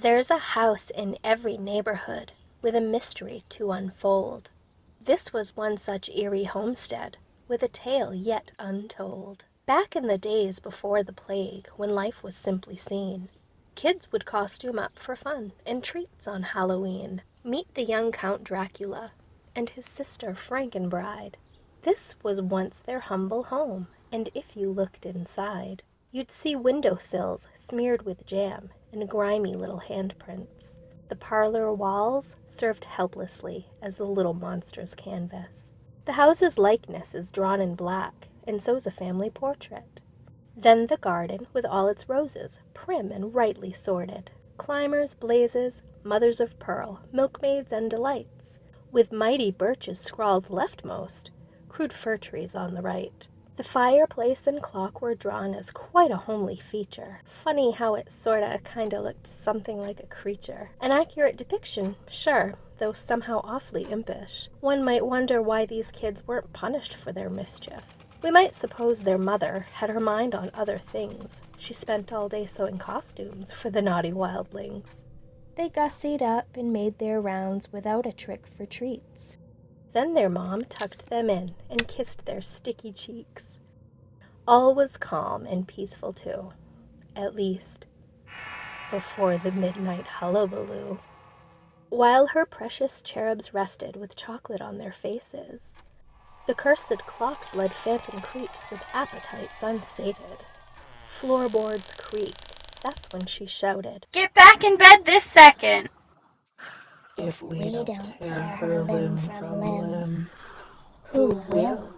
There's a house in every neighborhood with a mystery to unfold. This was one such eerie homestead, with a tale yet untold. Back in the days before the plague, when life was simply seen, kids would costume up for fun and treats on Halloween. Meet the young Count Dracula and his sister Frankenbride. This was once their humble home, and if you looked inside, you'd see windowsills smeared with jam and grimy little handprints. The parlor walls served helplessly as the little monster's canvas. The house's likeness is drawn in black, and so's a family portrait. Then the garden with all its roses, prim and rightly sorted. Climbers, blazes, mothers of pearl, milkmaids and delights, with mighty birches scrawled leftmost, crude fir trees on the right. The fireplace and clock were drawn as quite a homely feature. Funny how it kinda looked something like a creature. An accurate depiction, sure, though somehow awfully impish. One might wonder why these kids weren't punished for their mischief. We might suppose their mother had her mind on other things. She spent all day sewing costumes for the naughty wildlings. They gussied up and made their rounds without a trick for treats. Then their mom tucked them in and kissed their sticky cheeks. All was calm and peaceful too, at least before the midnight hullabaloo. While her precious cherubs rested with chocolate on their faces, the cursed clocks led phantom creeps with appetites unsated. Floorboards creaked. That's when she shouted, "Get back in bed this second!" If we don't tear her limb from limb, who will?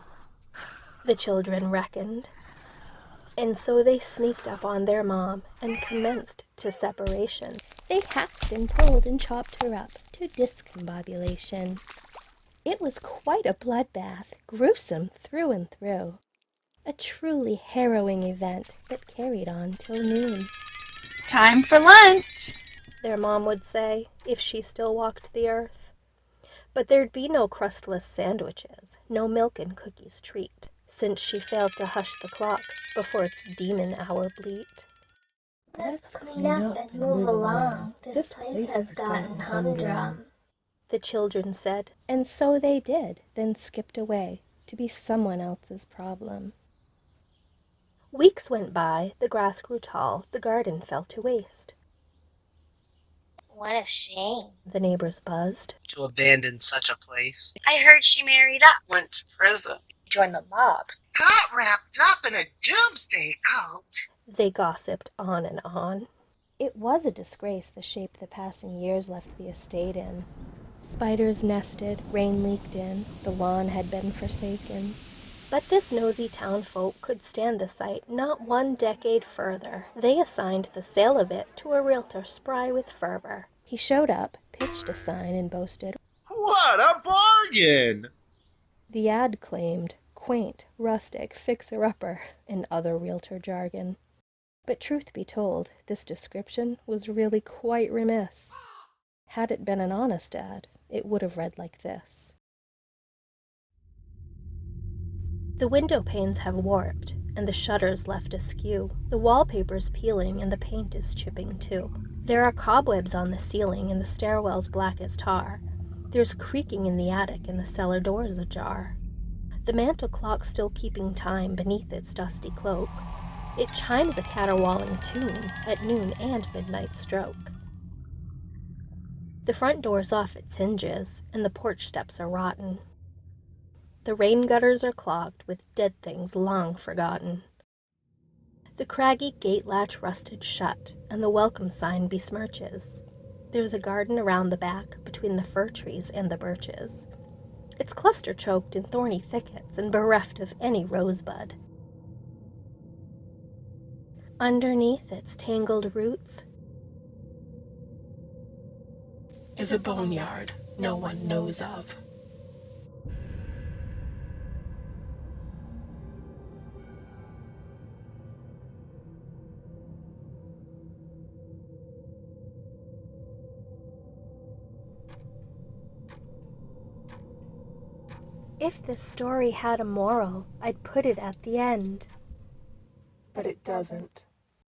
The children reckoned. And so they sneaked up on their mom and commenced to separation. They hacked and pulled and chopped her up to discombobulation. It was quite a bloodbath, gruesome through and through. A truly harrowing event that carried on till noon. "Time for lunch!" Their mom would say, if she still walked the earth. But there'd be no crustless sandwiches, no milk and cookies treat, since she failed to hush the clock before its demon hour bleat. Let's clean up and move along. This place has gotten humdrum. The children said, and so they did, then skipped away to be someone else's problem. Weeks went by, the grass grew tall, the garden fell to waste. What a shame. The neighbors buzzed. To abandon such a place. I heard she married up, Went to prison. joined the mob. Got wrapped up in a doomsday cult. They gossiped on and on. It was a disgrace the shape the passing years left the estate in. Spiders nested, rain leaked in, the lawn had been forsaken. But this nosy townfolk could stand the sight not one decade further. They assigned the sale of it to a realtor spry with fervor. He showed up, pitched a sign, and boasted, What a bargain! The ad claimed quaint, rustic, fixer-upper, and other realtor jargon. But truth be told, this description was really quite remiss. Had it been an honest ad, it would have read like this. The window panes have warped, and the shutters left askew. The wallpaper's peeling, and the paint is chipping too. There are cobwebs on the ceiling, and the stairwell's black as tar. There's creaking in the attic, and the cellar door's ajar. The mantel clock still keeping time beneath its dusty cloak. It chimes a caterwauling tune at noon and midnight stroke. The front door's off its hinges, and the porch steps are rotten. The rain gutters are clogged with dead things long forgotten. The craggy gate latch rusted shut, and the welcome sign besmirches. There's a garden around the back, between the fir trees and the birches. It's cluster-choked in thorny thickets and bereft of any rosebud. Underneath its tangled roots Is a boneyard no one knows of. If this story had a moral, I'd put it at the end. But it doesn't.